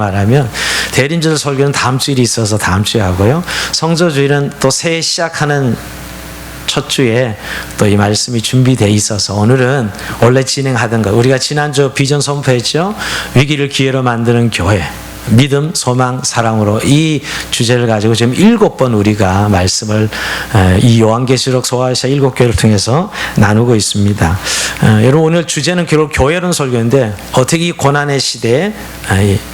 말하면 대림절 설교는 다음 주일이 있어서 다음 주에 하고요. 성서주일은 또 새해 시작하는 첫 주에 또 이 말씀이 준비되어 있어서 오늘은 원래 진행하던 것, 우리가 지난주 비전 선포했죠. 위기를 기회로 만드는 교회, 믿음, 소망, 사랑으로 이 주제를 가지고 지금 7번 우리가 말씀을 이 요한계시록 소아시아 7교회를 통해서 나누고 있습니다. 여러분, 오늘 주제는 결국 교회론 설교인데 어떻게 이 고난의 시대에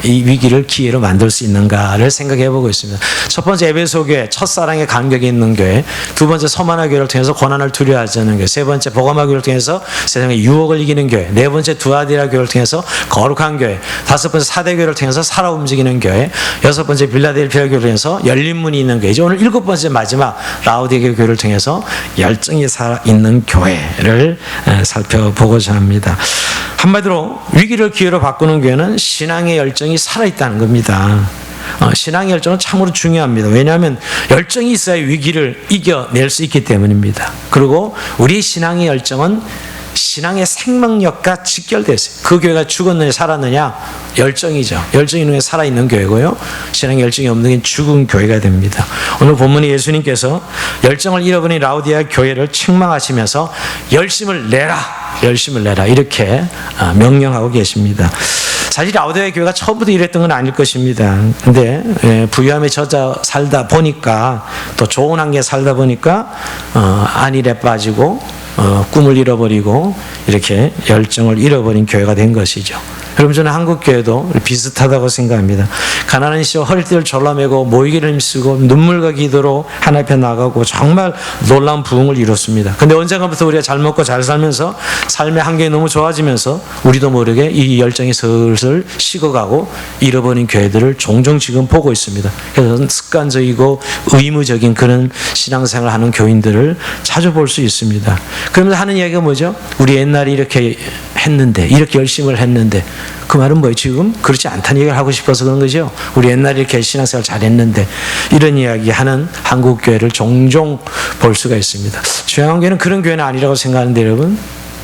이 위기를 기회로 만들 수 있는가를 생각해 보고 있습니다. 첫 번째 에베소 교회, 첫사랑에 간격이 있는 교회. 두 번째 서머나 교회를 통해서 고난을 두려워하지 않는 교회. 세 번째 보가마 교회를 통해서 세상의 유혹을 이기는 교회. 네 번째 두아디라 교회를 통해서 거룩한 교회. 다섯 번째 사대교회를 통해서 살아 움직이는 교회. 여섯 번째 빌라델피아 교회를 통해서 열린 문이 있는 교회. 오늘 일곱 번째 마지막 라우디게 교회를 통해서 열정이 살아있는 교회를 살펴보고자 합니다. 한마디로 위기를 기회로 바꾸는 교회는 신앙의 열정이 살아있다는 겁니다. 신앙의 열정은 참으로 중요합니다. 왜냐하면 열정이 있어야 위기를 이겨낼 수 있기 때문입니다. 그리고 우리 신앙의 열정은 신앙의 생명력과 직결되어 있어요. 그 교회가 죽었느냐 살았느냐 열정이죠. 열정이 있는 게 살아있는 교회고요. 신앙의 열정이 없는 게 죽은 교회가 됩니다. 오늘 본문에 예수님께서 열정을 잃어버린 라우디아 교회를 책망하시면서 열심을 내라 이렇게 명령하고 계십니다. 사실 라우디아 교회가 처음부터 이랬던 건 아닐 것입니다. 근데 부유함에 젖어 살다 보니까 또 좋은 환경에 살다 보니까 안일에 빠지고 꿈을 잃어버리고 이렇게 열정을 잃어버린 교회가 된 것이죠. 여러분, 저는 한국 교회도 비슷하다고 생각합니다. 가난한 시절 허리띠를 졸라매고 모이기를 힘쓰고 눈물과 기도로 하나님 앞에 나가고 정말 놀라운 부흥을 이뤘습니다. 근데 언젠가부터 우리가 잘 먹고 잘 살면서 삶의 환경이 너무 좋아지면서 우리도 모르게 이 열정이 슬슬 식어가고 잃어버린 교회들을 종종 지금 보고 있습니다. 그래서 습관적이고 의무적인 그런 신앙생활을 하는 교인들을 자주 볼 수 있습니다. 그러면서 하는 이야기가 뭐죠? 우리 옛날에 이렇게 했는데, 이렇게 열심을 했는데, 그 말은 뭐예요? 지금 그렇지 않다는 얘기를 하고 싶어서 그런 거죠. 우리 옛날에 이렇게 신앙생활 잘했는데, 이런 이야기 하는 한국 교회를 종종 볼 수가 있습니다. 중앙교회는 그런 교회는 아니라고 생각하는데 여러분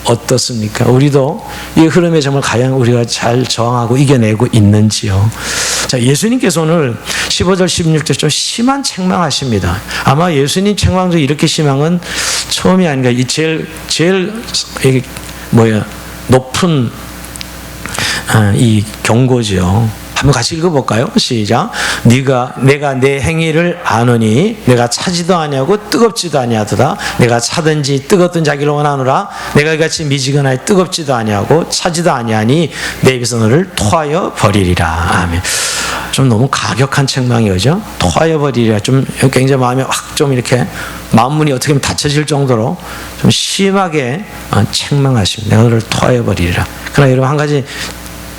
어떻습니까? 우리도 이 흐름에 정말 과연 우리가 잘 저항하고 이겨내고 있는지요. 자, 예수님께서 오늘 15절 16절 좀 심한 책망하십니다. 아마 예수님 책망도 이렇게 심한 건 처음이 아닌가. 이 제일 높은 이 경고지요. 한번 같이 읽어볼까요? 시작. 내가 내 행위를 아노니 내가 차지도 아니하고 뜨겁지도 아니하도다. 내가 차든지 뜨겁든 자기를 원하노라. 내가 이같이 미지근하여 뜨겁지도 아니하고 차지도 아니하니 내 입에서 너를 토하여 버리리라. 아멘. 좀 너무 가격한 책망이죠. 토하여 버리리라. 좀 굉장히 마음에 확 좀 이렇게 마음문이 어떻게 보면 닫혀질 정도로 좀 심하게 책망하십니다. 내가 너를 토하여 버리리라. 그러나 여러분, 한 가지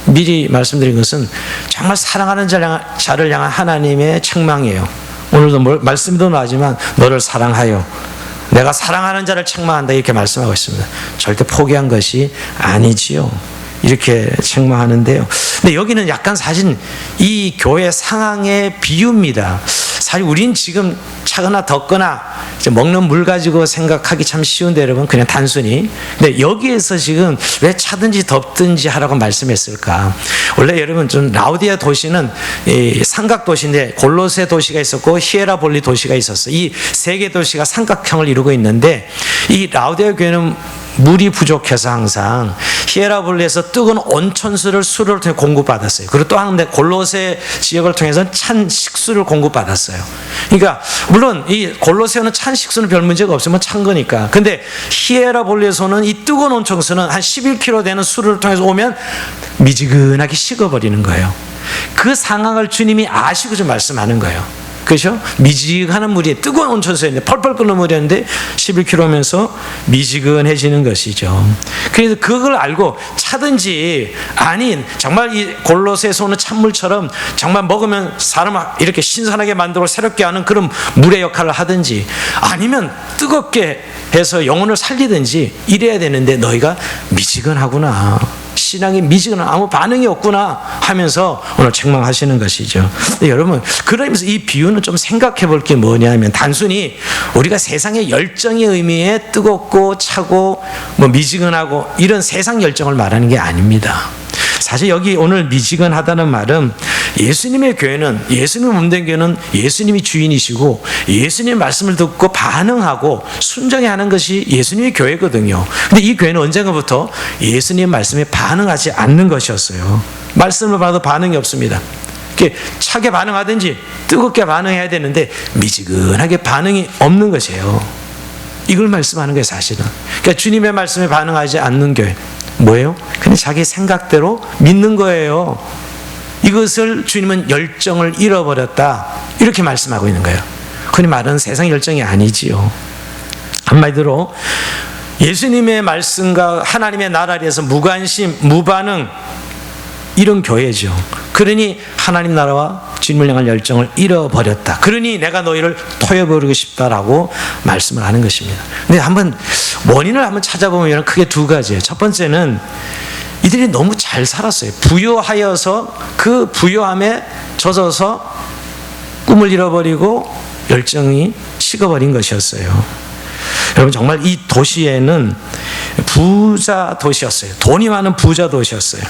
미리 말씀드린 것은 정말 사랑하는 자를 향한 하나님의 책망이에요. 오늘도 말씀도 나지만 너를 사랑하여, 내가 사랑하는 자를 책망한다 이렇게 말씀하고 있습니다. 절대 포기한 것이 아니지요. 이렇게 책망하는데요. 근데 여기는 약간 사실 이 교회 상황의 비유입니다. 사실 우린 지금 차거나 덥거나 이제 먹는 물 가지고 생각하기 참 쉬운데 여러분, 그냥 단순히. 근데 여기에서 지금 왜 차든지 덥든지 하라고 말씀했을까? 원래 여러분, 좀 라우디아 도시는 삼각 도시인데 골로새 도시가 있었고 히에라볼리 도시가 있었어요. 이 세 개 도시가 삼각형을 이루고 있는데 이 라우디아 교회는 물이 부족해서 항상 히에라볼리에서 뜨거운 온천수를 수로를 통해 공급받았어요. 그리고 또 한 대 골로새 지역을 통해서 찬 식수를 공급받았어요. 그러니까 물론 이 골로새는 찬 식수는 별 문제가 없으면 찬 거니까. 근데 히에라볼리에서는 이 뜨거운 온천수는 한 11km 되는 수로를 통해서 오면 미지근하게 식어버리는 거예요. 그 상황을 주님이 아시고 좀 말씀하는 거예요. 그렇죠? 미지근한 물이 뜨거운 온천수였는데 펄펄 끓는 물이었는데 11km면서 미지근해지는 것이죠. 그래서 그걸 알고 차든지 아닌 정말 이 골로새에서 오는 찬물처럼 정말 먹으면 사람을 이렇게 신선하게 만들고 새롭게 하는 그런 물의 역할을 하든지 아니면 뜨겁게 해서 영혼을 살리든지 이래야 되는데 너희가 미지근하구나. 신앙이 미지근한 아무 반응이 없구나 하면서 오늘 책망하시는 것이죠. 여러분, 그러면서 이 비유는 좀 생각해 볼 게 뭐냐면 단순히 우리가 세상의 열정의 의미에 뜨겁고 차고 뭐 미지근하고 이런 세상 열정을 말하는 게 아닙니다. 사실 여기 오늘 미지근하다는 말은 예수님의 교회는, 예수님 몸된 교회는 예수님이 주인이시고 예수님의 말씀을 듣고 반응하고 순종하는 것이 예수님의 교회거든요. 근데 이 교회는 언젠가부터 예수님의 말씀에 반응하지 않는 것이었어요. 말씀을 받아도 반응이 없습니다. 차게 반응하든지 뜨겁게 반응해야 되는데 미지근하게 반응이 없는 것이에요. 이걸 말씀하는 거예요, 사실은. 그러니까 주님의 말씀에 반응하지 않는 교회 뭐예요? 그냥 자기 생각대로 믿는 거예요. 이것을 주님은 열정을 잃어버렸다, 이렇게 말씀하고 있는 거예요. 흔히 말하는 세상 열정이 아니지요. 한마디로 예수님의 말씀과 하나님의 나라에 대해서 무관심, 무반응, 이런 교회죠. 그러니 하나님 나라와 주님을 향한 열정을 잃어버렸다. 그러니 내가 너희를 토해버리고 싶다라고 말씀을 하는 것입니다. 근데 한번 원인을 한번 찾아보면 크게 두 가지예요. 첫 번째는 이들이 너무 잘 살았어요. 부요하여서 그 부요함에 젖어서 꿈을 잃어버리고 열정이 식어버린 것이었어요. 여러분, 정말 이 도시에는 부자 도시였어요. 돈이 많은 부자 도시였어요.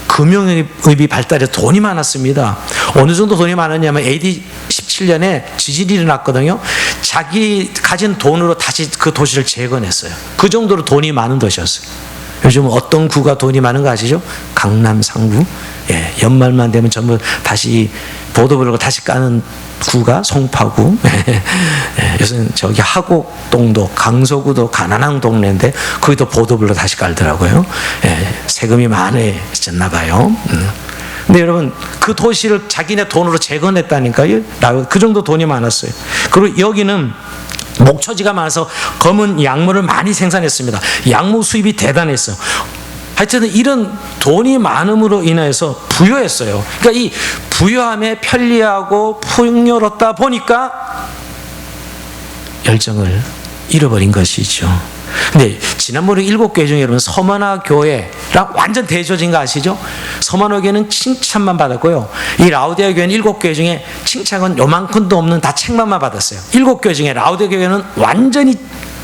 금융업이 발달해서 돈이 많았습니다. 어느 정도 돈이 많았냐면 AD 17년에 지진이 일어났거든요. 자기 가진 돈으로 다시 그 도시를 재건했어요. 그 정도로 돈이 많은 도시였어요. 요즘 어떤 구가 돈이 많은 거 아시죠? 강남 상구. 예, 연말만 되면 전부 다시 보도 부르고 다시 까는 구가 송파구. 예, 요새는 저기 하곡동도 강서구도 가난한 동네인데 거기도 보도 불러 다시 깔더라고요. 예, 세금이 많아졌나 봐요. 근데 여러분, 그 도시를 자기네 돈으로 재건했다니까요. 그 정도 돈이 많았어요. 그리고 여기는 목초지가 많아서 검은 약물을 많이 생산했습니다. 약물 수입이 대단했어요. 하여튼 이런 돈이 많음으로 인해서 부유했어요. 그러니까 이 부유함에 편리하고 풍요롭다 보니까 열정을 잃어버린 것이죠. 근데 지난번에 7교회 중에 여러분 서머나 교회랑 완전 대조진 거 아시죠? 서머나 교회는 칭찬만 받았고요. 이 라우디아 교회는 7교회 중에 칭찬은 요만큼도 없는 다 책망만 받았어요. 7교회 중에 라우디아 교회는 완전히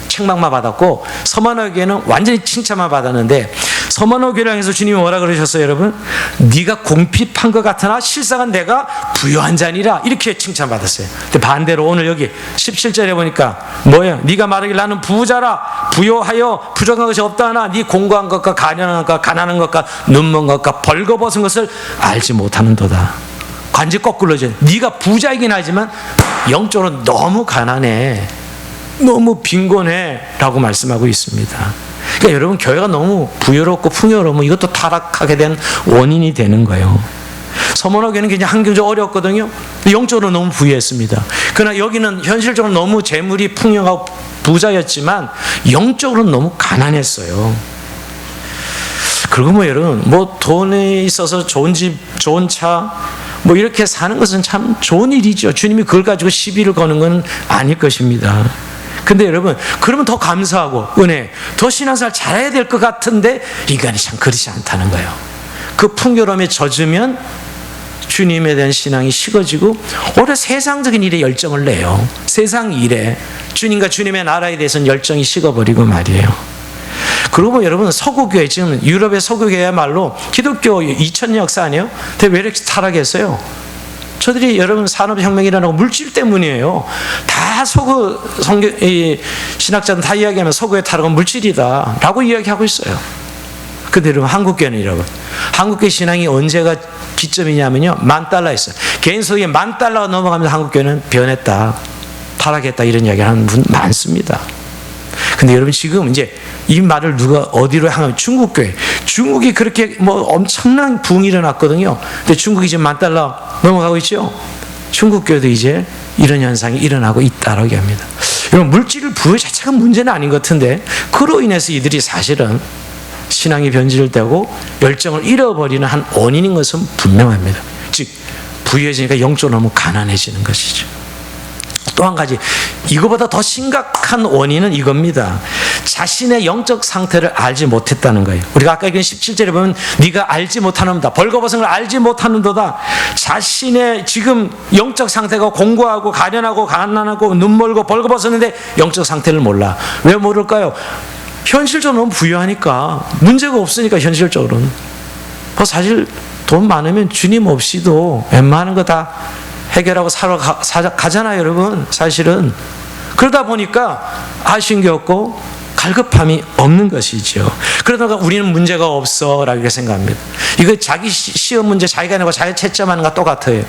책망만 받았고 서머나 교회는 완전히 칭찬만 받았는데, 서머나 교회를 향해서 주님이 뭐라 그러셨어요, 여러분? 네가 궁핍한 것 같으나 실상은 내가 부유한 자니라, 이렇게 칭찬받았어요. 근데 반대로 오늘 여기 17절에 보니까 뭐예요? 네가 말하길 나는 부자라, 부요하여 부족한 것이 없다 하나 네 공고한 것과 가련한 것과 가난한 것과 눈먼 것과 벌거벗은 것을 알지 못하는도다. 관지 거꾸로죠. 네가 부자이긴 하지만 영적으로 너무 가난해, 너무 빈곤해 라고 말씀하고 있습니다. 그러니까 여러분, 교회가 너무 부유롭고 풍요로우면 이것도 타락하게 된 원인이 되는 거예요. 서머나 교회는 굉장히 환경적으로 어렵거든요. 영적으로 너무 부유했습니다. 그러나 여기는 현실적으로 너무 재물이 풍요하고 부자였지만 영적으로는 너무 가난했어요. 그리고 뭐 여러분, 뭐 돈이 있어서 좋은 집, 좋은 차, 뭐 이렇게 사는 것은 참 좋은 일이죠. 주님이 그걸 가지고 시비를 거는 건 아닐 것입니다. 근데 여러분, 그러면 더 감사하고 은혜, 더 신앙생활 잘해야 될 것 같은데 인간이 참 그렇지 않다는 거예요. 그 풍요로움에 젖으면 주님에 대한 신앙이 식어지고 오히려 세상적인 일에 열정을 내요. 세상 일에, 주님과 주님의 나라에 대해서는 열정이 식어버리고 말이에요. 그리고 여러분, 서구교회, 지금 유럽의 서구교회야말로 기독교 2000년 역사 아니에요? 근데 왜 이렇게 타락했어요? 저들이 여러분 산업혁명이 일어나고 물질 때문이에요. 다 서구 신학자들은 다 이야기하면 서구의 타락은 물질이다 라고 이야기하고 있어요. 근데 여러분, 한국교회는 여러분, 한국교회 신앙이 언제가 기점이냐면요, $10,000였어요. 개인 소유에 $10,000가 넘어가면서 한국교회는 변했다, 타락했다, 이런 이야기를 하는 분 많습니다. 근데 여러분, 지금 이제 이 말을 누가 어디로 향하면 중국교회, 중국이 그렇게 뭐 엄청난 부흥이 일어났거든요. 근데 중국이 지금 $10,000 넘어가고 있죠. 중국교회도 이제 이런 현상이 일어나고 있다라고 합니다. 여러분, 물질 부여 자체가 문제는 아닌 것 같은데 그로 인해서 이들이 사실은 신앙이 변질되고 열정을 잃어버리는 한 원인인 것은 분명합니다. 즉, 부유해지니까 영적으로 너무 가난해지는 것이죠. 또 한 가지, 이거보다 더 심각한 원인은 이겁니다. 자신의 영적 상태를 알지 못했다는 거예요. 우리가 아까 읽은 17절에 보면 네가 알지 못하는도다, 벌거벗은 걸 알지 못하는도다. 자신의 지금 영적 상태가 공고하고 가련하고 가난하고 눈멀고 벌거벗었는데 영적 상태를 몰라. 왜 모를까요? 현실적으로 너무 부유하니까, 문제가 없으니까. 현실적으로는 사실 돈 많으면 주님 없이도 웬만한 거 다 해결하고 가잖아요, 여러분. 사실은 그러다 보니까 아쉬운 게 없고 갈급함이 없는 것이죠. 그러다가 우리는 문제가 없어라고 생각합니다. 이거 자기 시험 문제 자기가 내고 자기 채점하는 거 똑같아요.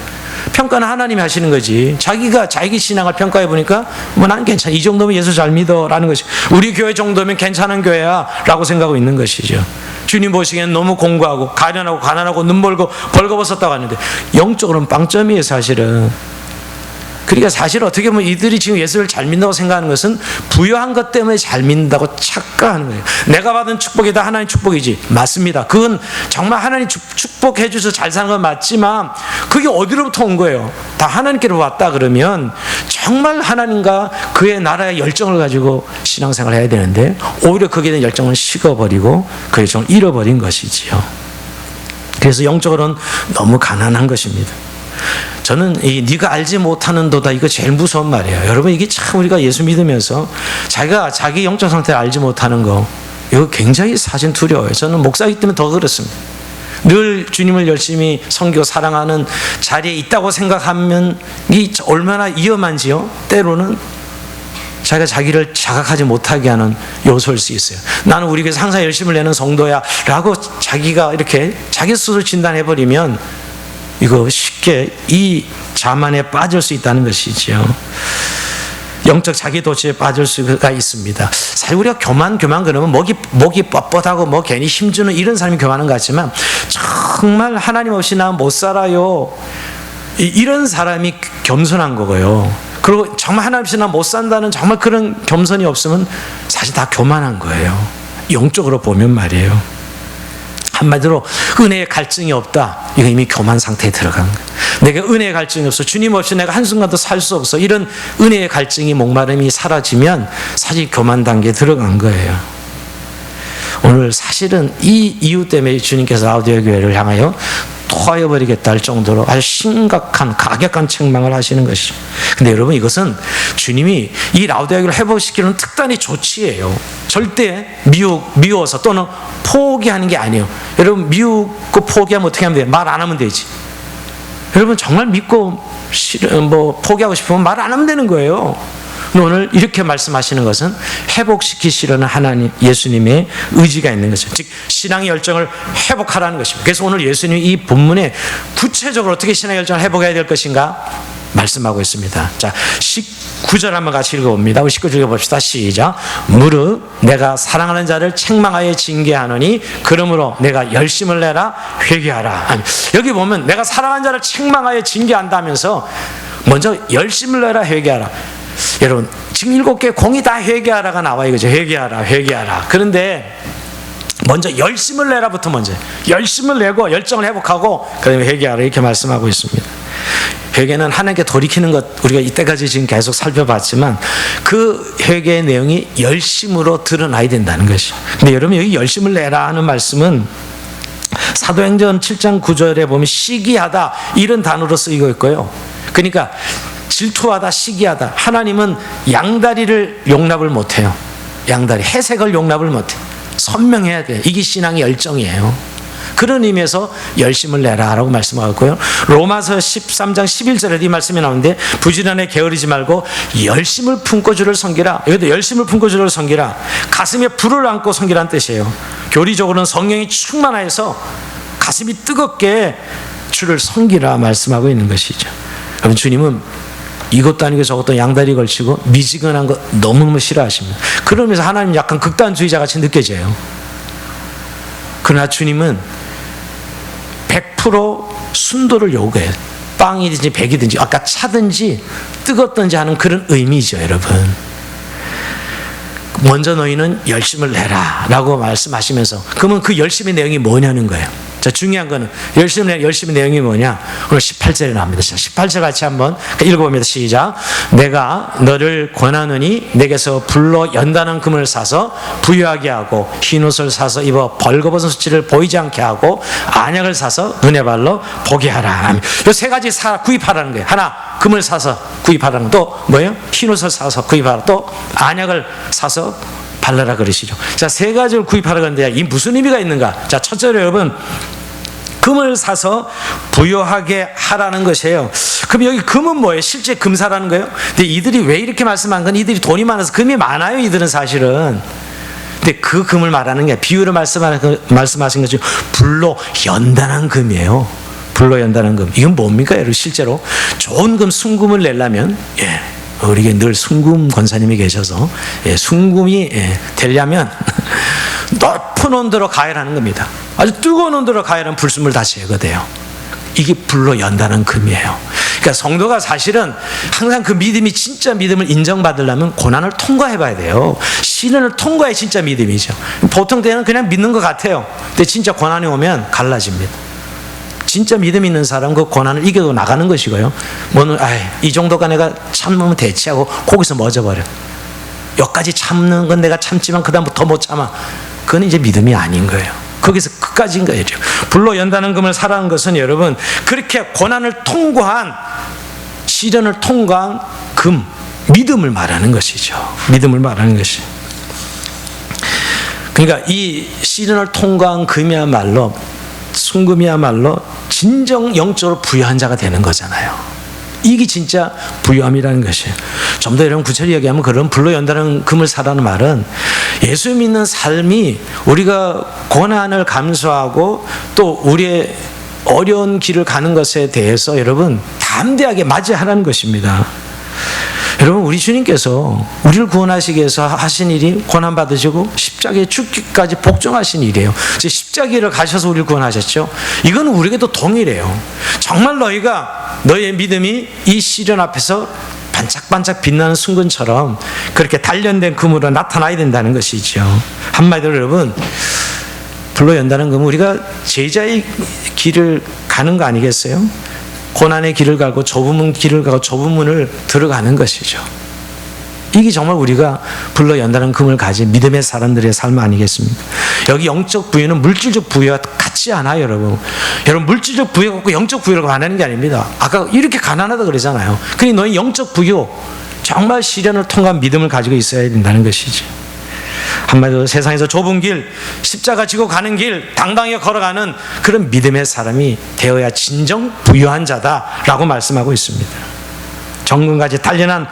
평가는 하나님이 하시는 거지. 자기가 자기 신앙을 평가해 보니까 뭐 난 괜찮아, 이 정도면 예수 잘 믿어라는 것이, 우리 교회 정도면 괜찮은 교회야라고 생각하고 있는 것이죠. 주님 보시기엔 너무 공부하고 가난하고 눈 벌거벗었다고 하는데 영적으로는 빵점이에요, 사실은. 그러니까 사실 어떻게 보면 이들이 지금 예수를 잘 믿는다고 생각하는 것은 부여한 것 때문에 잘 믿는다고 착각하는 거예요. 내가 받은 축복이 다 하나님 축복이지. 맞습니다. 그건 정말 하나님 축복해 주셔서 잘 사는 건 맞지만 그게 어디로부터 온 거예요? 다 하나님께로 왔다 그러면 정말 하나님과 그의 나라의 열정을 가지고 신앙생활을 해야 되는데 오히려 거기에 대한 열정을 식어버리고 그 열정을 잃어버린 것이지요. 그래서 영적으로는 너무 가난한 것입니다. 저는 네가 알지 못하는 도다, 이거 제일 무서운 말이에요. 여러분, 이게 참 우리가 예수 믿으면서 자기가 자기 영적 상태를 알지 못하는 거, 이거 굉장히 사실 두려워요. 저는 목사이기 때문에 더 그렇습니다. 늘 주님을 열심히 섬기고 사랑하는 자리에 있다고 생각하면 이 얼마나 위험한지요. 때로는 자기가 자기를 자각하지 못하게 하는 요소일 수 있어요. 나는 우리 교회에서 항상 열심을 내는 성도야 라고 자기가 이렇게 자기 스스로 진단해버리면 이거 쉽게 이 자만에 빠질 수 있다는 것이죠. 영적 자기 도취에 빠질 수가 있습니다. 사실 우리가 교만 그러면 목이 뻣뻣하고 뭐 괜히 힘주는 이런 사람이 교만한 것 같지만 정말 하나님 없이 나 못 살아요, 이런 사람이 겸손한 거고요. 그리고 정말 하나님 없이 나 못 산다는 정말 그런 겸손이 없으면 사실 다 교만한 거예요. 영적으로 보면 말이에요. 한마디로 은혜의 갈증이 없다, 이거 이미 교만 상태에 들어간 거예요. 내가 은혜의 갈증이 없어, 주님 없이 내가 한순간도 살 수 없어, 이런 은혜의 갈증이, 목마름이 사라지면 사실 교만 단계에 들어간 거예요. 오늘 사실은 이 이유 때문에 주님께서 라우디아 교회를 향하여 토하여버리겠다 할 정도로 아주 심각한 가격한 책망을 하시는 것이죠. 근데 여러분, 이것은 주님이 이 라우디아 교회를 회복시키는 특단의 조치예요. 절대 미워서 또는 포기하는 게 아니에요. 여러분, 미우고 포기하면 어떻게 하면 돼요? 말 안 하면 되지. 여러분, 정말 믿고 포기하고 싶으면 말 안 하면 되는 거예요. 오늘 이렇게 말씀하시는 것은 회복시키시려는 하나님, 예수님의 의지가 있는 것이죠. 즉 신앙의 열정을 회복하라는 것입니다. 그래서 오늘 예수님이 이 본문에 구체적으로 어떻게 신앙의 열정을 회복해야 될 것인가 말씀하고 있습니다. 자, 19절 한번 같이 읽어봅니다. 우리 19절 읽어봅시다. 시작. 무릇 내가 사랑하는 자를 책망하여 징계하노니 그러므로 내가 열심을 내라 회개하라. 아니, 여기 보면 내가 사랑하는 자를 책망하여 징계한다면서 먼저 열심을 내라 회개하라. 여러분, 지금 7개 공이 다 회개하라가 나와 이거죠. 회개하라. 그런데 먼저 열심을 내라부터 먼저 열심을 내고 열정을 회복하고 그다음에 회개하라, 이렇게 말씀하고 있습니다. 회개는 하나님께 돌이키는 것, 우리가 이때까지 지금 계속 살펴봤지만 그 회개의 내용이 열심으로 드러나야 된다는 것이죠. 근데 여러분, 여기 열심을 내라 하는 말씀은 사도행전 7장 9절에 보면 시기하다 이런 단어로 쓰이고 있고요. 그러니까 질투하다, 시기하다. 하나님은 양다리를 용납을 못해요. 양다리, 해색을 용납을 못해요. 선명해야 돼요. 이게 신앙의 열정이에요. 그런 의미에서 열심을 내라라고 말씀하고요. 로마서 13장 11절에 이 말씀이 나오는데 부지런히 게으르지 말고 열심을 품고 주를 섬기라. 여기도 열심을 품고 주를 섬기라. 가슴에 불을 안고 섬기라는 뜻이에요. 교리적으로는 성령이 충만하여서 가슴이 뜨겁게 주를 섬기라 말씀하고 있는 것이죠. 여러분, 주님은 이것도 아니고 저것도 양다리 걸치고 미지근한 거 너무너무 싫어하십니다. 그러면서 하나님 약간 극단주의자 같이 느껴져요. 그러나 주님은 100% 순도를 요구해요. 빵이든지 백이든지 아까 차든지 뜨겁든지 하는 그런 의미죠, 여러분. 먼저 너희는 열심을 내라 라고 말씀하시면서, 그러면 그 열심의 내용이 뭐냐는 거예요. 자, 중요한 거는 열심의 내용이 뭐냐? 오늘 18절에 나옵니다. 18절 같이 한번 읽어봅니다. 시작. 내가 너를 권하노니 내게서 불로 연단한 금을 사서 부유하게 하고 흰 옷을 사서 입어 벌거벗은 수치를 보이지 않게 하고 안약을 사서 눈에 발로 보게 하라. 이 세 가지 구입하라는 거예요. 하나, 금을 사서 구입하라는 거. 또 뭐예요? 흰 옷을 사서 구입하라. 또 안약을 사서 발라라 그러시죠. 자, 세 가지를 구입하라 그러는데 이 무슨 의미가 있는가? 자, 첫째로 여러분, 금을 사서 부유하게 하라는 것이에요. 그럼 여기 금은 뭐예요? 실제 금 사라는 거예요? 근데 이들이 왜 이렇게 말씀한 건 이들이 돈이 많아서 금이 많아요. 이들은 사실은. 근데 그 금을 말하는 게 비유를 말씀하신 것이 불로 연단한 금이에요. 불로 연단한 금. 이건 뭡니까? 여러분 실제로 좋은 금, 순금을 내려면 우리에게 늘 순금 권사님이 계셔서 순금이 되려면 높은 온도로 가열하는 겁니다. 아주 뜨거운 온도로 가열하면 불순물 다 제거돼요. 이게 불로 연단한 금이에요. 그러니까 성도가 사실은 항상 그 믿음이 진짜 믿음을 인정받으려면 고난을 통과해 봐야 돼요. 시련을 통과해 진짜 믿음이죠. 보통 때는 그냥 믿는 것 같아요. 근데 진짜 고난이 오면 갈라집니다. 진짜 믿음 있는 사람 그 고난을 이겨도 나가는 것이고요. 뭐는 이 정도가 내가 참으면 대치하고 거기서 멎어버려. 여기까지 참는 건 내가 참지만 그 다음부터 더 못 참아. 그건 이제 믿음이 아닌 거예요. 거기서 끝까지인 거예요. 불로 연단한 금을 사라는 것은 여러분 그렇게 고난을 통과한 시련을 통과한 금, 믿음을 말하는 것이죠. 믿음을 말하는 것이. 그러니까 이 시련을 통과한 금이야말로 순금이야말로 진정 영적으로 부유한 자가 되는 거잖아요. 이게 진짜 부유함이라는 것이에요. 좀 더 여러분 구체적으로 얘기하면 그런 불로 연단한 금을 사라는 말은 예수 믿는 삶이 우리가 고난을 감수하고 또 우리의 어려운 길을 가는 것에 대해서 여러분 담대하게 맞이하라는 것입니다. 여러분 우리 주님께서 우리를 구원하시기 위해서 하신 일이 고난받으시고 십자가에 죽기까지 복종하신 일이에요. 십자가를 가셔서 우리를 구원하셨죠. 이건 우리에게도 동일해요. 정말 너희의 믿음이 이 시련 앞에서 반짝반짝 빛나는 순금처럼 그렇게 단련된 금으로 나타나야 된다는 것이죠. 한마디로 여러분 불로 연다는 금은 우리가 제자의 길을 가는 거 아니겠어요? 고난의 길을 가고 좁은 길을 가고 좁은 문을 들어가는 것이죠. 이게 정말 우리가 불로 연다는 금을 가진 믿음의 사람들의 삶 아니겠습니까? 여기 영적 부유는 물질적 부유와 같지 않아요, 여러분. 여러분 물질적 부유가 없고 영적 부유라고 말하는 게 아닙니다. 아까 이렇게 가난하다 그러잖아요. 그러니 너희 영적 부유, 정말 시련을 통과한 믿음을 가지고 있어야 된다는 것이지. 한마디로 세상에서 좁은 길, 십자가 지고 가는 길, 당당히 걸어가는 그런 믿음의 사람이 되어야 진정 부유한 자다라고 말씀하고 있습니다. 정금같이 단련한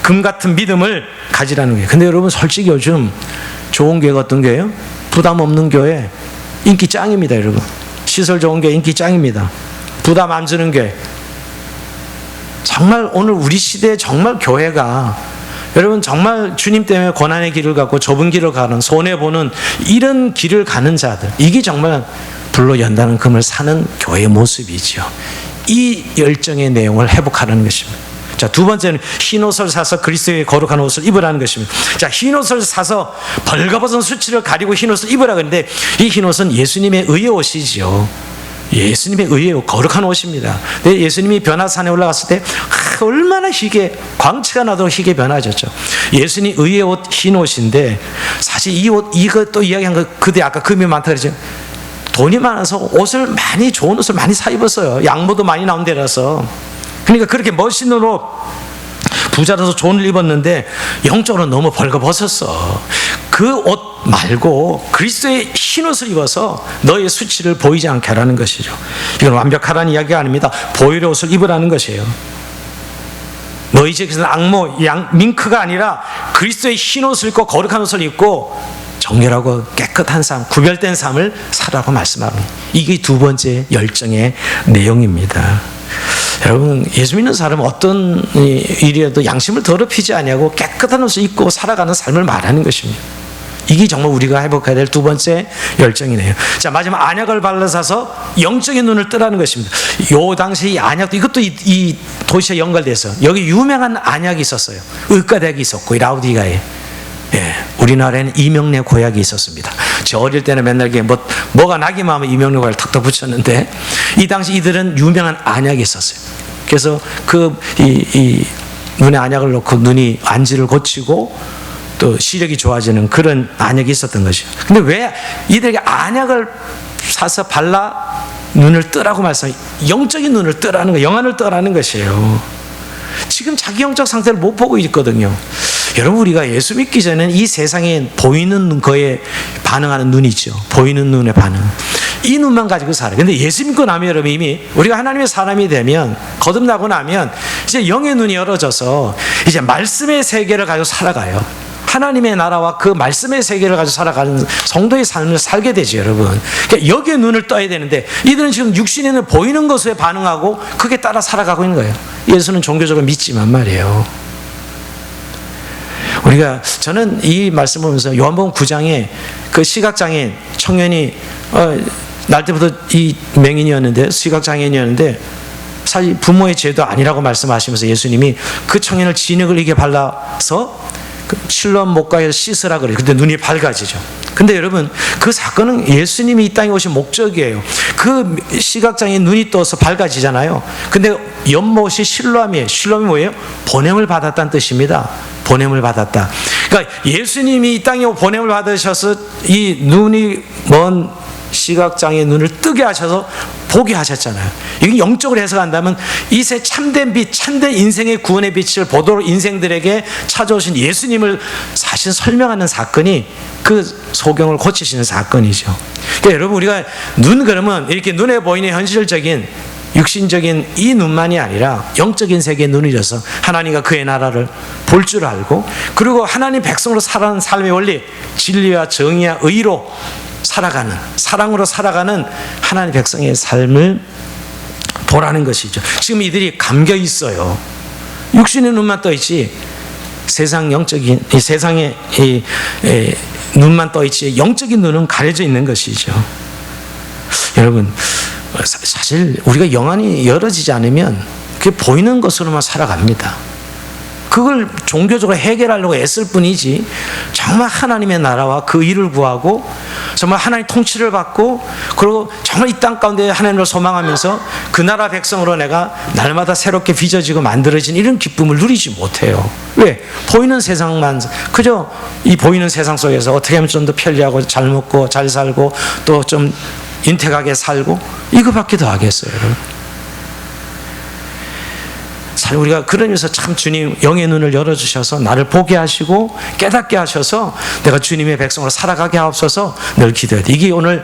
금 같은 믿음을 가지라는 거예요. 근데 여러분 솔직히 요즘 좋은 교회가 어떤 교회예요? 부담 없는 교회 인기 짱입니다. 여러분 시설 좋은 교회 인기 짱입니다. 부담 안 주는 교회. 정말 오늘 우리 시대에 정말 교회가 여러분 정말 주님 때문에 고난의 길을 가고 좁은 길을 가는 손해보는 이런 길을 가는 자들, 이게 정말 불로 연다는 금을 사는 교회의 모습이죠. 이 열정의 내용을 회복하라는 것입니다. 자, 두 번째는 흰 옷을 사서 그리스도의 거룩한 옷을 입으라는 것입니다. 자, 흰 옷을 사서 벌거벗은 수치를 가리고 흰 옷을 입으라 그러는데 이 흰 옷은 예수님의 의의 옷이지요. 예수님의 의의 옷, 거룩한 옷입니다. 예수님이 변화산에 올라갔을 때 얼마나 희게, 광채가 나도록 희게 변화하셨죠. 예수님 의의 옷, 흰 옷인데 사실 이 옷, 이것도 이야기한 거 그때 아까 금이 많다 그랬죠. 돈이 많아서 옷을 많이, 좋은 옷을 많이 사 입었어요. 양모도 많이 나온 데라서. 그러니까 그렇게 멋있는 옷, 부자라서 좋은 옷을 입었는데 영적으로 너무 벌거벗었어. 그 옷 말고 그리스도의 흰 옷을 입어서 너의 수치를 보이지 않게 하라는 것이죠. 이건 완벽하라는 이야기가 아닙니다. 보혈의 옷을 입으라는 것이에요. 너희 집에서는 악모, 밍크가 아니라 그리스도의 흰 옷을 입고 거룩한 옷을 입고 정결하고 깨끗한 삶, 구별된 삶을 살라고 말씀합니다. 이게 두 번째 열정의 내용입니다. 여러분 예수 믿는 사람은 어떤 일이라도 양심을 더럽히지 아니하고 깨끗한 옷을 입고 살아가는 삶을 말하는 것입니다. 이게 정말 우리가 회복해야 될 두 번째 열정이네요. 자, 마지막 안약을 발라서서 영적인 눈을 뜨라는 것입니다. 요 당시 이 안약도 이것도 이 도시에 연결돼서 여기 유명한 안약이 있었어요. 의과대학이 있었고 이 라우디가에 우리나라에는 이명래 고약이 있었습니다. 저 어릴 때는 맨날 뭐가 나기만 하면 이명래 고약을 탁탁 붙였는데 이 당시 이들은 유명한 안약이 있었어요. 그래서 이 눈에 안약을 넣고 눈이 안지를 고치고 또 시력이 좋아지는 그런 안약이 있었던 것이죠. 근데 왜 이들에게 안약을 사서 발라 눈을 뜨라고 말씀해요? 영적인 눈을 뜨라는 거예요. 영안을 뜨라는 것이에요. 지금 자기 영적 상태를 못 보고 있거든요. 여러분, 우리가 예수 믿기 전에는 이 세상에 보이는 거에 반응하는 눈이죠. 보이는 눈에 반응. 이 눈만 가지고 살아요. 근데 예수 믿고 나면 여러분, 이미 우리가 하나님의 사람이 되면, 거듭나고 나면 이제 영의 눈이 열어져서 이제 말씀의 세계를 가지고 살아가요. 하나님의 나라와 그 말씀의 세계를 가지고 살아가는 성도의 삶을 살게 되죠, 여러분. 그러니까 여기에 눈을 떠야 되는데 이들은 지금 육신에 있는 보이는 것에 반응하고 그게 따라 살아가고 있는 거예요. 예수는 종교적으로 믿지만 말이에요. 저는 이 말씀을 보면서 요한복음 9장에 그 시각장애인 청년이 날 때부터 이 맹인이었는데, 시각장애인이었는데 사실 부모의 죄도 아니라고 말씀하시면서 예수님이 그 청년을 진흙을 이게 발라서 실로암 목가에서 씻으라 그래요. 근데 눈이 밝아지죠. 근데 여러분, 그 사건은 예수님이 이 땅에 오신 목적이에요. 그 시각장애인 눈이 떠서 밝아지잖아요. 근데 연못이 실로암이에요. 실로암이 뭐예요? 보냄을 받았다는 뜻입니다. 보냄을 받았다. 그러니까 예수님이 이 땅에 보냄을 받으셔서 이 눈이 먼 시각장애의 눈을 뜨게 하셔서 보게 하셨잖아요. 이게 영적으로 해석한다면 이 새 참된 빛, 참된 인생의 구원의 빛을 보도록 인생들에게 찾아오신 예수님을 사실 설명하는 사건이 그 소경을 고치시는 사건이죠. 그러니까 여러분, 우리가 그러면 이렇게 눈에 보이는 현실적인 육신적인 이 눈만이 아니라 영적인 세계의 눈이 져서 하나님과 그의 나라를 볼 줄 알고, 그리고 하나님 백성으로 살아가는 삶의 원리, 진리와 정의와 의로 살아가는, 사랑으로 살아가는 하나님의 백성의 삶을 보라는 것이죠. 지금 이들이 감겨 있어요. 육신의 눈만 떠 있지 세상의 눈만 떠 있지 영적인 눈은 가려져 있는 것이죠. 여러분, 사실 우리가 영안이 열어지지 않으면 그게 보이는 것으로만 살아갑니다. 그걸 종교적으로 해결하려고 애쓸 뿐이지, 정말 하나님의 나라와 그 일을 구하고 정말 하나님 통치를 받고, 그리고 정말 이 땅 가운데 하나님을 소망하면서 그 나라 백성으로 내가 날마다 새롭게 빚어지고 만들어진 이런 기쁨을 누리지 못해요. 왜? 보이는 세상만, 그저 이 보이는 세상 속에서 어떻게 하면 좀 더 편리하고 잘 먹고 잘 살고 또 좀 인택하게 살고, 이거밖에 더 하겠어요, 여러분. 우리가 그러면서 참 주님 영의 눈을 열어주셔서 나를 보게 하시고 깨닫게 하셔서 내가 주님의 백성으로 살아가게 하옵소서 늘 기도해야 돼. 이게 오늘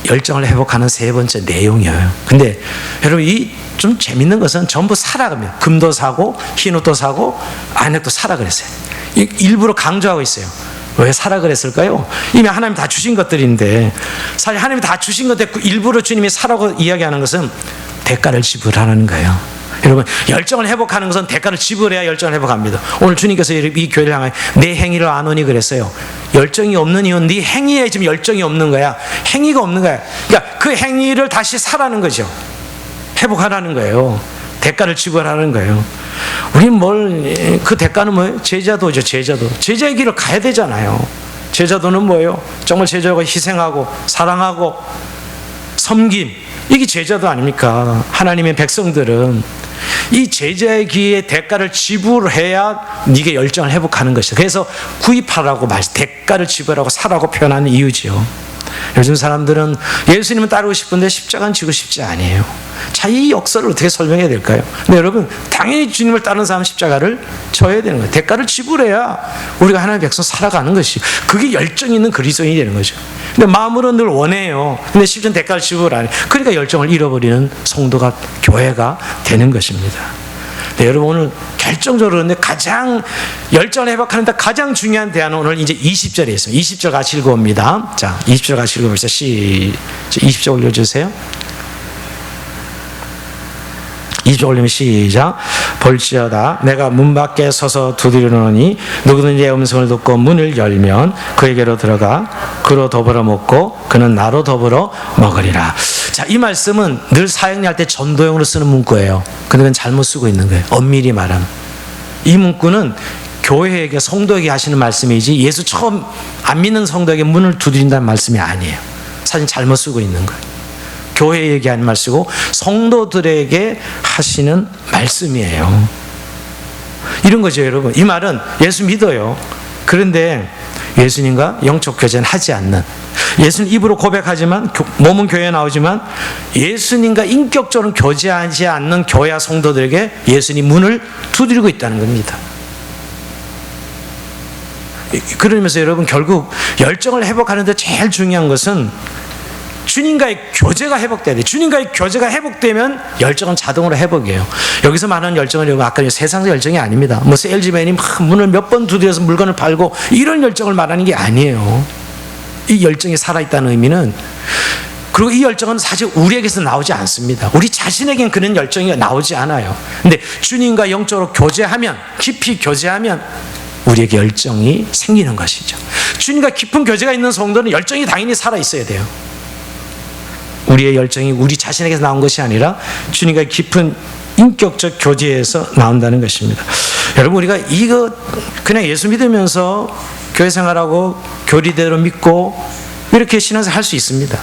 열정을 회복하는 세 번째 내용이에요. 근데 여러분, 이 좀 재밌는 것은 전부 살아가면 금도 사고 흰 옷도 사고 안액도 사라 그랬어요. 일부러 강조하고 있어요. 왜 사라 그랬을까요? 이미 하나님 다 주신 것들인데, 사실 하나님이 다 주신 것인데 일부러 주님이 사라고 이야기하는 것은 대가를 지불하는 거예요. 여러분, 열정을 회복하는 것은 대가를 지불해야 열정을 회복합니다. 오늘 주님께서 이 교회를 향해 내 행위를 아노니 그랬어요. 열정이 없는 이유는 네 행위에 지금 열정이 없는 거야. 행위가 없는 거야. 그러니까 그 행위를 다시 사라는 거죠. 회복하라는 거예요. 대가를 지불하는 거예요. 우리는 그 대가는 뭐예요? 제자도죠. 제자의 길을 가야 되잖아요. 제자도는 뭐예요? 정말 제자가 희생하고 사랑하고 섬김, 이게 제자도 아닙니까? 하나님의 백성들은 이 제자의 길에 대가를 지불해야 네게 열정을 회복하는 것이다. 그래서 구입하라고 대가를 지불하고 사라고 표현하는 이유지요. 요즘 사람들은 예수님은 따르고 싶은데 십자가는 지고 싶지 않아요. 자, 이 역사를 어떻게 설명해야 될까요? 근데 여러분, 당연히 주님을 따르는 사람은 십자가를 져야 되는 거예요. 대가를 지불해야 우리가 하나님의 백성 살아가는 것이, 그게 열정 있는 그리스도인이 되는 거죠. 근데 마음으로 늘 원해요. 근데 심지어 대가를 지불 안 해요. 그러니까 열정을 잃어버리는 성도가, 교회가 되는 것입니다. 네, 여러분, 오늘 결정적으로 근데 가장 열정을 회복하는데 가장 중요한 대안은 오늘 이제 20절에 있어요. 20절 같이 읽어봅니다. 자, 20절 같이 읽어봅시다. 20절 올려주세요. 20절 올리면 시작. 볼지어다 내가 문 밖에 서서 두드리노니 누구든지 내 음성을 듣고 문을 열면 그에게로 들어가 그로 더불어 먹고 그는 나로 더불어 먹으리라. 자, 이 말씀은 늘 사역할 때 전도용으로 쓰는 문구예요. 근데 그건 잘못 쓰고 있는 거예요. 엄밀히 말하면 이 문구는 교회에게, 성도에게 하시는 말씀이지 예수 처음 안 믿는 성도에게 문을 두드린다는 말씀이 아니에요. 사실 잘못 쓰고 있는 거예요. 교회에 얘기하는 말씀이고 성도들에게 하시는 말씀이에요. 이런 거죠, 여러분. 이 말은 예수 믿어요. 그런데 예수님과 영적 교제는 하지 않는, 예수는 입으로 고백하지만 몸은 교회에 나오지만 예수님과 인격적으로 교제하지 않는 교회와 성도들에게 예수님 문을 두드리고 있다는 겁니다. 그러면서 여러분 결국 열정을 회복하는데 제일 중요한 것은 주님과의 교제가 회복돼야 돼요. 주님과의 교제가 회복되면 열정은 자동으로 회복이에요. 여기서 말하는 열정은 여러분 아까 세상의 열정이 아닙니다. 뭐 세일즈맨이 막 문을 몇 번 두드려서 물건을 팔고 이런 열정을 말하는 게 아니에요. 이 열정이 살아있다는 의미는, 그리고 이 열정은 사실 우리에게서 나오지 않습니다. 우리 자신에겐 그런 열정이 나오지 않아요. 근데 주님과 영적으로 교제하면, 깊이 교제하면 우리에게 열정이 생기는 것이죠. 주님과 깊은 교제가 있는 성도는 열정이 당연히 살아있어야 돼요. 우리의 열정이 우리 자신에게서 나온 것이 아니라 주님과 깊은 인격적 교제에서 나온다는 것입니다. 여러분, 우리가 이거 그냥 예수 믿으면서 교회 생활하고 교리대로 믿고 이렇게 신앙생활 할 수 있습니다.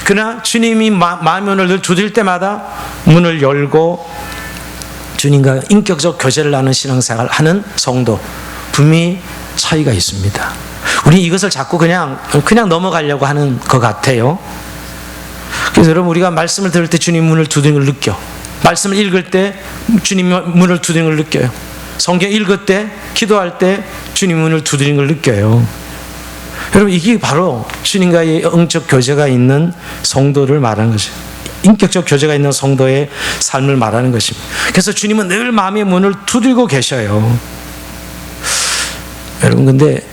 그러나 주님이 마음의 문을 늘 두드릴 때마다 문을 열고 주님과 인격적 교제를 나누는 신앙생활을 하는 성도, 분명히 차이가 있습니다. 우리 이것을 자꾸 그냥 넘어가려고 하는 것 같아요. 그래서 여러분, 우리가 말씀을 들을 때 주님 문을 두드리는 걸 느껴. 말씀을 읽을 때 주님 문을 두드리는 걸 느껴요. 성경 읽을 때, 기도할 때 주님 문을 두드리는 걸 느껴요. 여러분, 이게 바로 주님과의 영적 교제가 있는 성도를 말하는 것이에요. 인격적 교제가 있는 성도의 삶을 말하는 것입니다. 그래서 주님은 늘 마음의 문을 두드리고 계셔요. 여러분, 근데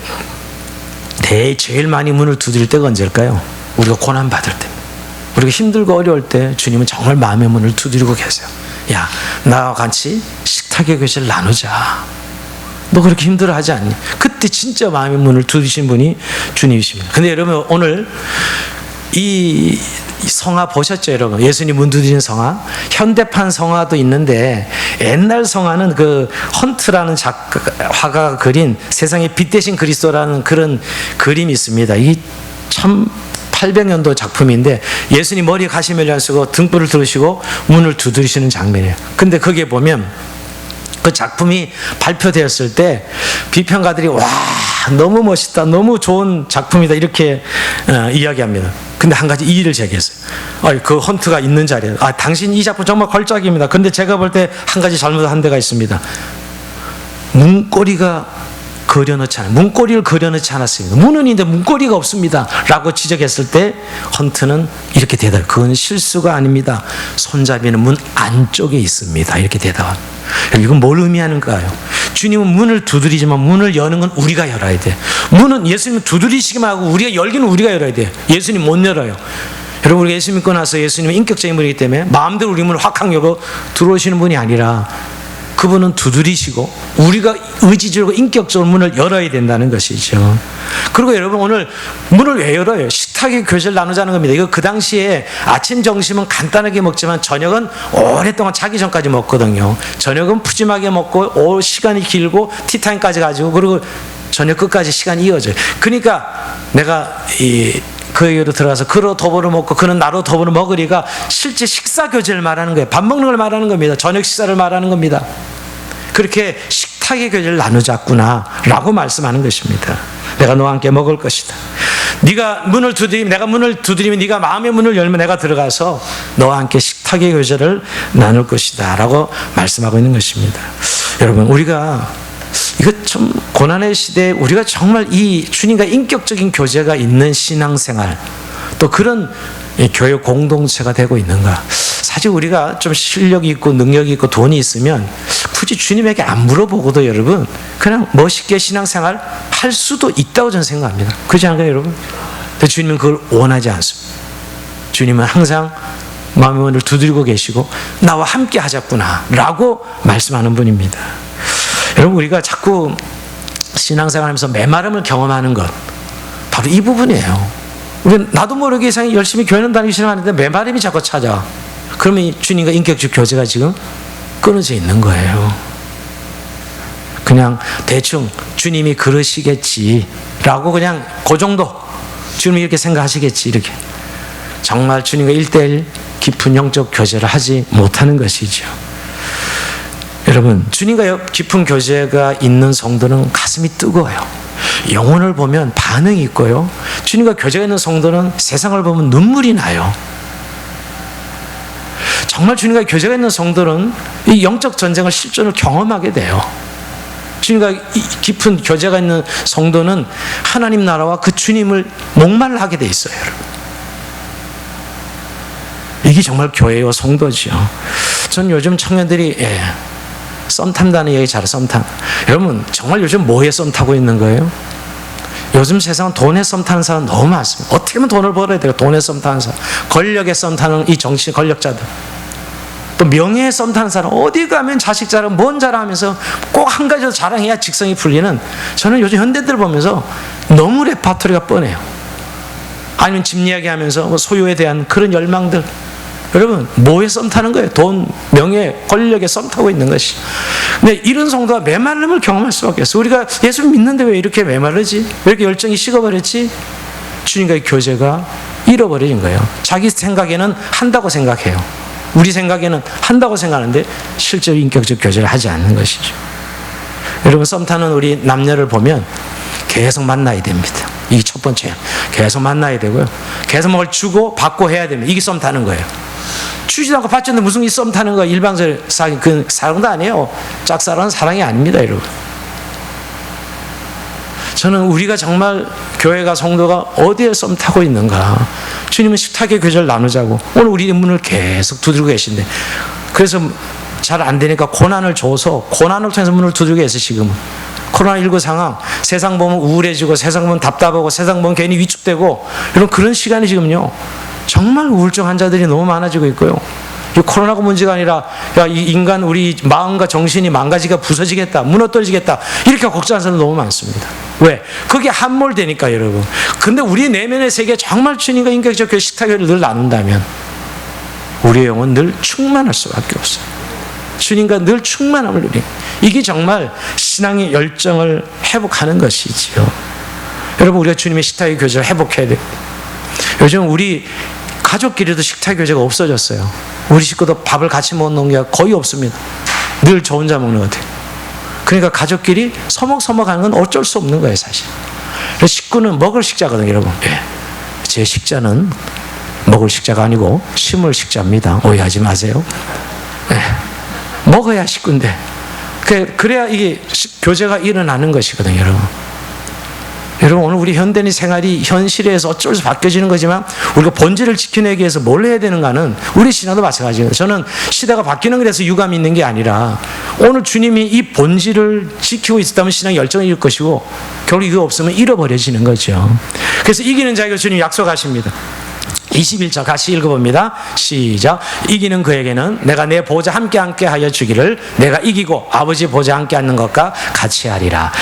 제일 많이 문을 두드릴 때가 언제일까요? 우리가 고난받을 때, 우리가 힘들고 어려울 때 주님은 정말 마음의 문을 두드리고 계세요. 야, 나와 같이 식탁의 교제를 나누자. 너 그렇게 힘들어하지 않니? 그때 진짜 마음의 문을 두드리신 분이 주님이십니다. 근데 여러분, 오늘 이 성화 보셨죠, 여러분? 예수님 문 두드리는 성화. 현대판 성화도 있는데 옛날 성화는 그 헌트라는 화가가 그린 세상의 빛 대신 그리스도라는 그런 그림이 있습니다. 이 1800년도 작품인데 예수님 머리에 가시멜리안 쓰고 등불을 들으시고 문을 두드리시는 장면이에요. 근데 거기에 보면 그 작품이 발표되었을 때 비평가들이 와, 너무 멋있다, 너무 좋은 작품이다, 이렇게 이야기합니다. 근데 한 가지 이의를 제기했어요. 그 헌트가 있는 자리에, 당신 이 작품 정말 걸작입니다. 근데 제가 볼 때 한 가지 잘못한 데가 있습니다. 문고리가 문고리를 그려놓지 않았습니다. 문은 있는데 문고리가 없습니다 라고 지적했을 때 헌트는 이렇게 대답해요. 그건 실수가 아닙니다. 손잡이는 문 안쪽에 있습니다. 이렇게 대답합니다. 이건 뭘 의미하는가요? 주님은 문을 두드리지만 문을 여는 건 우리가 열어야 돼. 문은 예수님은 두드리시기만 하고 우리가 열기는 우리가 열어야 돼. 예수님 못 열어요. 여러분, 우리가 예수 믿고 나서 예수님은 인격적인 분이기 때문에 마음대로 우리 문을 확 열고 들어오시는 분이 아니라 그분은 두드리시고 우리가 의지적으로 인격적으로 문을 열어야 된다는 것이죠. 그리고 여러분, 오늘 문을 왜 열어요? 식탁의 교제를 나누자는 겁니다. 이거 그 당시에 아침 점심은 간단하게 먹지만 저녁은 오랫동안 자기 전까지 먹거든요. 저녁은 푸짐하게 먹고 시간이 길고 티타임까지 가지고, 그리고 저녁 끝까지 시간이 이어져요. 그러니까 내가 그에게로 들어가서 그로 더불어 먹고 그는 나로 더불어 먹으리가 실제 식사 교제를 말하는 거예요. 밥 먹는 걸 말하는 겁니다. 저녁 식사를 말하는 겁니다. 그렇게 식탁의 교제를 나누자꾸나 라고 말씀하는 것입니다. 내가 너와 함께 먹을 것이다. 네가 문을 두드리면, 내가 문을 두드리면 네가 마음의 문을 열면 내가 들어가서 너와 함께 식탁의 교제를 나눌 것이다 라고 말씀하고 있는 것입니다. 여러분, 우리가 이거 좀 고난의 시대에 우리가 정말 이 주님과 인격적인 교제가 있는 신앙생활, 또 그런 교회 공동체가 되고 있는가? 사실 우리가 좀 실력이 있고 능력이 있고 돈이 있으면 굳이 주님에게 안 물어보고도 여러분 그냥 멋있게 신앙생활 할 수도 있다고 저는 생각합니다. 그렇지 않을까요, 여러분? 근데 주님은 그걸 원하지 않습니다. 주님은 항상 마음의 문을 두드리고 계시고 나와 함께 하자꾸나 라고 말씀하는 분입니다. 여러분, 우리가 자꾸 신앙생활하면서 메마름을 경험하는 것, 바로 이 부분이에요. 우리는 나도 모르게 이상히 열심히 교회는 다니기 싫어하는데 메마름이 자꾸 찾아와. 그러면 주님과 인격적 교제가 지금 끊어져 있는 거예요. 그냥 대충 주님이 그러시겠지라고 그냥 그 정도, 주님이 이렇게 생각하시겠지, 이렇게. 정말 주님과 1:1 깊은 영적 교제를 하지 못하는 것이죠. 여러분, 주님과 깊은 교제가 있는 성도는 가슴이 뜨거워요. 영혼을 보면 반응이 있고요. 주님과 교제가 있는 성도는 세상을 보면 눈물이 나요. 정말 주님과 교제가 있는 성도는 이 영적 전쟁을 실전을 경험하게 돼요. 주님과 깊은 교제가 있는 성도는 하나님 나라와 그 주님을 목말라 하게 돼 있어요, 여러분. 이게 정말 교회와 성도지요. 전 요즘 청년들이 썸 탄다는 얘기 잘해. 썸 탄. 여러분 정말 요즘 뭐에 썸 타고 있는 거예요? 요즘 세상은 돈에 썸 타는 사람 너무 많습니다. 어떻게 하면 돈을 벌어야 돼요? 돈에 썸 타는 사람, 권력에 썸 타는 이 정치 권력자들, 또 명예에 썸 타는 사람, 어디 가면 자식 자랑, 뭔 자랑하면서 꼭 한 가지 자랑해야 직성이 풀리는, 저는 요즘 현대들 보면서 너무 레파토리가 뻔해요. 아니면 집 이야기하면서 소유에 대한 그런 열망들. 여러분 뭐에 썸 타는 거예요? 돈, 명예, 권력에 썸 타고 있는 것이. 근데 이런 성도가 메마름을 경험할 수밖에 없어요. 우리가 예수 믿는데 왜 이렇게 메마르지? 왜 이렇게 열정이 식어버렸지? 주님과의 교제가 잃어버린 거예요. 자기 생각에는 한다고 생각해요. 우리 생각에는 한다고 생각하는데 실제로 인격적 교제를 하지 않는 것이죠. 여러분 썸 타는 우리 남녀를 보면 계속 만나야 됩니다. 이게 첫 번째예요. 계속 만나야 되고요. 계속 뭘 주고 받고 해야 됩니다. 이게 썸 타는 거예요. 주지도 않고 받지 않는데 무슨 이 썸 타는 거, 일방적인 사랑, 그 사랑도 아니에요. 짝사랑은 사랑이 아닙니다, 여러분. 저는 우리가 정말 교회가, 성도가 어디에 썸 타고 있는가. 주님은 식탁의 교제를 나누자고 오늘 우리 문을 계속 두드리고 계신데, 그래서 잘 안 되니까 고난을 줘서 고난을 통해서 문을 두드리고 계세요. 지금은 코로나19 상황, 세상 보면 우울해지고, 세상 보면 답답하고, 세상 보면 괜히 위축되고, 이런 그런 시간이 지금요 정말 우울증 환자들이 너무 많아지고 있고요. 이 코로나가 문제가 아니라 야, 이 인간 우리 마음과 정신이 망가지가 부서지겠다, 무너뜨리겠다, 이렇게 걱정하는 사람 너무 많습니다. 왜? 그게 함몰되니까, 여러분. 근데 우리 내면의 세계 정말 주님과 인격적 그 식탁을 늘 나눈다면 우리의 영은 늘 충만할 수밖에 없어요. 주님과 늘 충만함을 누리는, 이게 정말 신앙의 열정을 회복하는 것이지요. 여러분 우리가 주님의 식탁의 교제를 회복해야 돼요. 요즘 우리 가족끼리도 식탁 교제가 없어졌어요. 우리 식구도 밥을 같이 먹는 게 거의 없습니다. 늘 저 혼자 먹는 것 같아요. 그러니까 가족끼리 서먹서먹하는 건 어쩔 수 없는 거예요, 사실. 식구는 먹을 식자거든요, 여러분. 제 식자는 먹을 식자가 아니고 심을 식자입니다. 오해하지 마세요. 먹어야 식구인데, 그래야 이게 교제가 일어나는 것이거든요, 여러분. 여러분 오늘 우리 현대인 생활이 현실에서 어쩔 수 바뀌어지는 거지만, 우리가 본질을 지켜내기 위해서 뭘 해야 되는가는 우리 신앙도 마찬가지예요. 저는 시대가 바뀌는 거라서 유감이 있는 게 아니라, 오늘 주님이 이 본질을 지키고 있었다면 신앙이 열정이 일 것이고, 결국 이거 없으면 잃어버려지는 거죠. 그래서 이기는 자에게 주님이 약속하십니다. 21절 같이 읽어봅니다. 시작. 이기는 그에게는 내가 내 보좌 함께 하여 주기를, 내가 이기고 아버지 보좌 함께 앉는 것과 같이 하리라.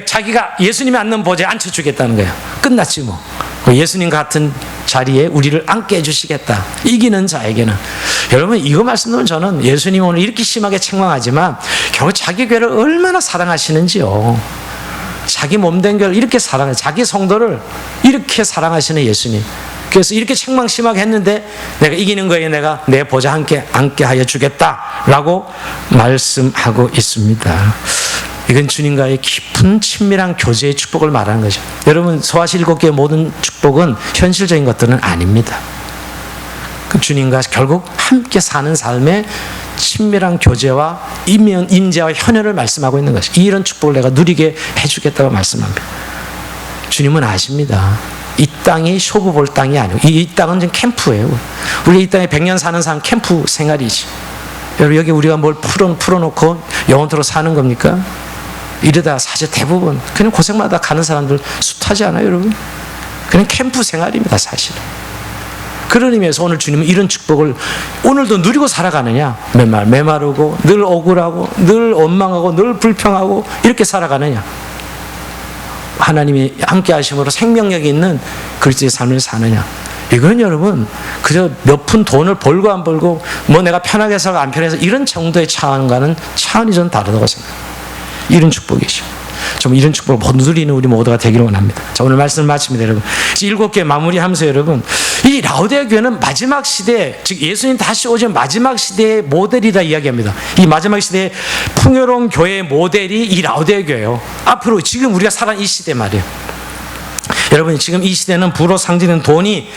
자기가 예수님이 앉는 보좌에 앉혀주겠다는 거예요. 끝났지 뭐. 예수님 같은 자리에 우리를 앉게 해주시겠다. 이기는 자에게는. 여러분 이거 말씀드리면, 저는 예수님 오늘 이렇게 심하게 책망하지만 결국 자기 교회를 얼마나 사랑하시는지요. 자기 몸된 교회를 이렇게 사랑해, 자기 성도를 이렇게 사랑하시는 예수님. 그래서 이렇게 책망 심하게 했는데, 내가 이기는 거에 내가 내 보좌 함께 앉게 하여 주겠다라고 말씀하고 있습니다. 이건 주님과의 깊은 친밀한 교제의 축복을 말하는 거죠. 여러분 소아시 7개의 모든 축복은 현실적인 것들은 아닙니다. 그 주님과 결국 함께 사는 삶의 친밀한 교제와 임재와 현현을 말씀하고 있는 것이, 이런 축복을 내가 누리게 해주겠다고 말씀합니다. 주님은 아십니다. 이 땅이 쇼부 볼 땅이 아니고, 이 땅은 지금 캠프예요. 우리 이 땅에 100년 사는 사람 캠프 생활이지. 여러분 여기 우리가 뭘 풀어놓고 영원토록 사는 겁니까? 이러다 사실 대부분 그냥 고생마다 가는 사람들 숱하지 않아요, 여러분? 그냥 캠프 생활입니다, 사실. 그런 의미에서 오늘 주님은 이런 축복을 오늘도 누리고 살아가느냐? 메마르고 늘 억울하고 늘 원망하고 늘 불평하고 이렇게 살아가느냐? 하나님이 함께 하심으로 생명력이 있는 그리스도의 삶을 사느냐? 이건 여러분 그저 몇 푼 돈을 벌고 안 벌고, 뭐 내가 편하게 살고 안 편해서 이런 정도의 차원과는 차원이 좀 다르다고 생각해요. 이런 축복이죠. 좀 이런 축복을 못 누리는 우리 모두가 되기를 원합니다. 자, 오늘 말씀을 마칩니다, 여러분. 7개 마무리하면서, 여러분 이 라오디게 교회는 마지막 시대, 즉 예수님 다시 오신 마지막 시대의 모델이다 이야기합니다. 이 마지막 시대의 풍요로운 교회의 모델이 이 라오디게 교회예요. 앞으로 지금 우리가 살아가는 이 시대 말이에요. 여러분, 지금 이 시대는 부로 상징되는 돈이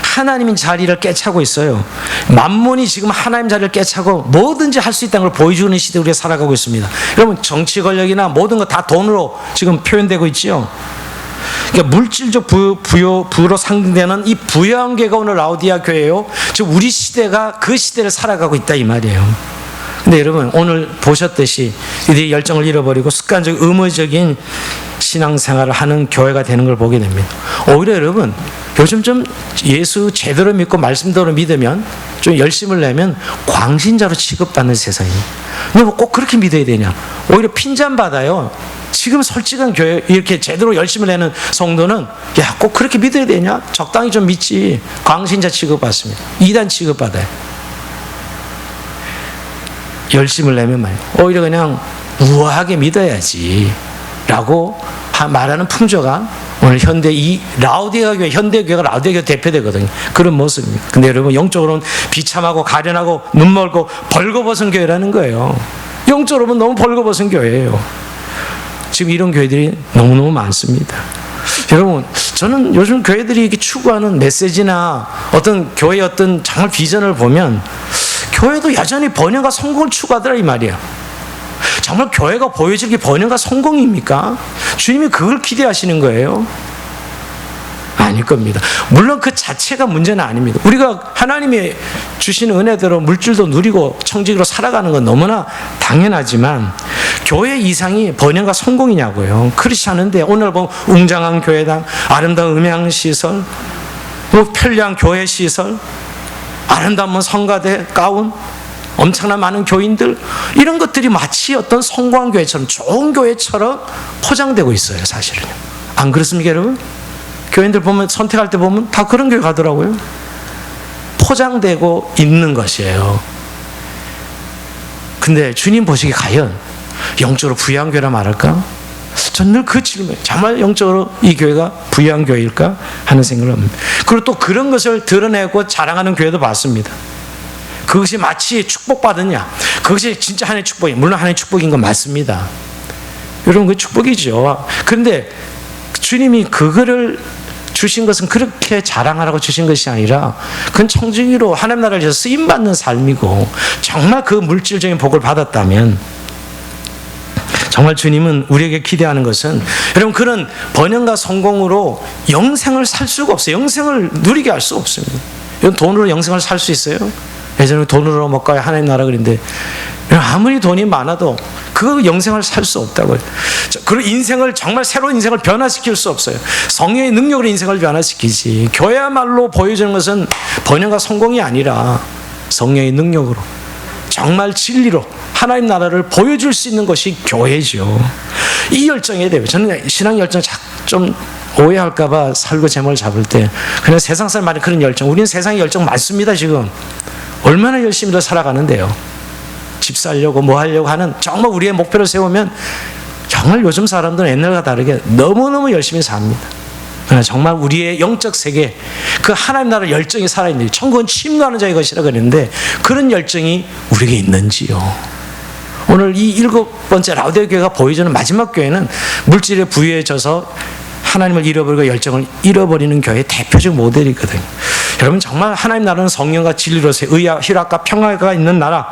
하나님인 자리를 깨차고 있어요. 만몬이 지금 하나님 자리를 깨차고 뭐든지 할 수 있다는 걸 보여주는 시대에 우리가 살아가고 있습니다. 여러분, 정치 권력이나 모든 거 다 돈으로 지금 표현되고 있죠. 그러니까 물질적 부로 상징되는 이 부유한 교회가 오늘 라오디아 교회예요. 지금 우리 시대가 그 시대를 살아가고 있다 이 말이에요. 근데 여러분, 오늘 보셨듯이 이들이 열정을 잃어버리고 습관적 의무적인 신앙생활을 하는 교회가 되는 걸 보게 됩니다. 오히려 여러분, 요즘 좀 예수 제대로 믿고 말씀대로 믿으면, 좀 열심을 내면 광신자로 취급받는 세상입니다. 근데 뭐 꼭 그렇게 믿어야 되냐? 오히려 핀잔받아요. 지금 솔직한 교회, 이렇게 제대로 열심을 내는 성도는 야, 꼭 그렇게 믿어야 되냐? 적당히 좀 믿지. 광신자 취급받습니다. 이단 취급받아요. 열심을 내면 말이에요. 오히려 그냥 우아하게 믿어야지 라고 말하는 풍조가 오늘 현대 이 라오디아 교회, 현대 교회가 라오디아 교회 대표되거든요. 그런 모습입니다. 근데 여러분, 영적으로는 비참하고 가련하고 눈멀고 벌거벗은 교회라는 거예요. 영적으로 보면 너무 벌거벗은 교회예요. 지금 이런 교회들이 너무너무 많습니다. 여러분, 저는 요즘 교회들이 이렇게 추구하는 메시지나 어떤 교회의 어떤 정말 비전을 보면 교회도 여전히 번영과 성공을 추구하더라 이 말이야. 정말 교회가 보여질 게 번영과 성공입니까? 주님이 그걸 기대하시는 거예요? 아닐 겁니다. 물론 그 자체가 문제는 아닙니다. 우리가 하나님이 주신 은혜대로 물질도 누리고 청직으로 살아가는 건 너무나 당연하지만 교회 이상이 번영과 성공이냐고요. 그렇지 않은데 오늘 보면 웅장한 교회당, 아름다운 음향시설, 뭐 편리한 교회시설, 아름다운 성가대 가운, 엄청난 많은 교인들, 이런 것들이 마치 어떤 성공한 교회처럼, 좋은 교회처럼 포장되고 있어요. 사실은요. 안 그렇습니까 여러분? 교인들 보면, 선택할 때 보면 다 그런 교회 가더라고요. 포장되고 있는 것이에요. 근데 주님 보시기에 과연 영적으로 부유한 교회라 말할까? 저는 늘 그 질문, 정말 영적으로 이 교회가 부유한 교회일까 하는 생각을 합니다. 그리고 또 그런 것을 드러내고 자랑하는 교회도 봤습니다. 그것이 마치 축복받았냐, 그것이 진짜 하나님의 축복이, 물론 하나님의 축복인 건 맞습니다. 여러분, 그 축복이죠. 그런데 주님이 그거를 주신 것은 그렇게 자랑하라고 주신 것이 아니라 그건 청지기로 하나님 나라를 위해서 쓰임받는 삶이고, 정말 그 물질적인 복을 받았다면 정말 주님은 우리에게 기대하는 것은, 여러분, 그런 번영과 성공으로 영생을 살 수가 없어요. 영생을 누리게 할 수 없습니다. 이건 돈으로 영생을 살 수 있어요? 예전에 돈으로 먹어야 하나님 나라 그랬는데, 아무리 돈이 많아도 그 영생을 살 수 없다고요. 그런 인생을, 정말 새로운 인생을 변화시킬 수 없어요. 성령의 능력으로 인생을 변화시키지. 교회야말로 보여주는 것은 번영과 성공이 아니라 성령의 능력으로, 정말 진리로 하나님 나라를 보여줄 수 있는 것이 교회죠. 이 열정에 대해 저는 신앙 열정 좀 오해할까봐 설교 제목을 잡을 때 그냥 세상 사람 말이 그런 열정, 우리는 세상의 열정 많습니다. 지금 얼마나 열심히 더 살아가는데요. 집 살려고 뭐 하려고 하는, 정말 우리의 목표를 세우면 정말 요즘 사람들은 옛날과 다르게 너무너무 열심히 삽니다. 정말 우리의 영적 세계, 그 하나님 나라 열정이 살아있는, 천국은 침노하는 자의 것이라 그랬는데 그런 열정이 우리에게 있는지요. 오늘 이 7번째 라오디아 교회가 보여주는 마지막 교회는 물질에 부유해져서 하나님을 잃어버리고 열정을 잃어버리는 교회의 대표적 모델이거든요. 여러분, 정말 하나님 나라는 성령과 진리로서의 의와 희락과 평화가 있는 나라,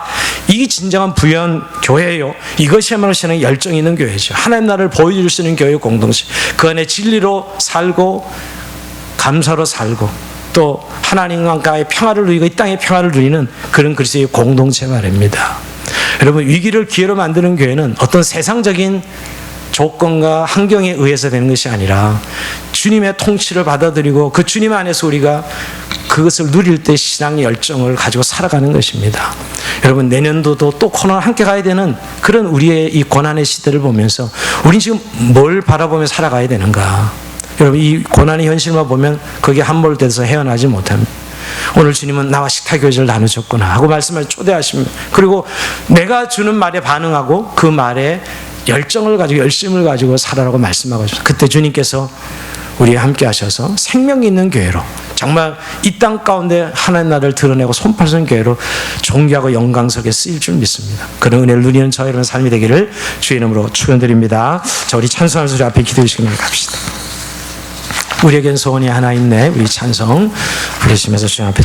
이게 진정한 부유한 교회예요. 이것이야말로 신앙의 열정이 있는 교회죠. 하나님 나라를 보여줄 수 있는 교회의 공동체, 그 안에 진리로 살고 감사로 살고 또 하나님과의 평화를 누리고 이 땅의 평화를 누리는 그런 그리스도의 공동체 말입니다. 여러분, 위기를 기회로 만드는 교회는 어떤 세상적인 조건과 환경에 의해서 되는 것이 아니라 주님의 통치를 받아들이고 그 주님 안에서 우리가 그것을 누릴 때 신앙의 열정을 가지고 살아가는 것입니다. 여러분, 내년도도 또 코로나와 함께 가야 되는 그런 우리의 이 고난의 시대를 보면서 우린 지금 뭘 바라보며 살아가야 되는가? 여러분, 이 고난의 현실만 보면 거기에 함몰돼서 헤어나지 못합니다. 오늘 주님은 나와 식탁교제를 나누셨구나 하고 말씀을 초대하십니다. 그리고 내가 주는 말에 반응하고 그 말에 열정을 가지고 열심을 가지고 살아라고 말씀하고 있습니다. 그때 주님께서 우리와 함께 하셔서 생명이 있는 교회로, 정말 이 땅 가운데 하나님 나라를 드러내고 손팔선 교회로 존귀하고 영광스럽게 쓰일 줄 믿습니다. 그런 은혜를 누리는 저희 여러분 삶이 되기를 주의 이름으로 축원드립니다. 자, 우리 찬송하는 소리 앞에 기도해 주시기 바랍니다. 갑시다. 우리에겐 소원이 하나 있네. 우리 찬송 부르시면서 주님 앞에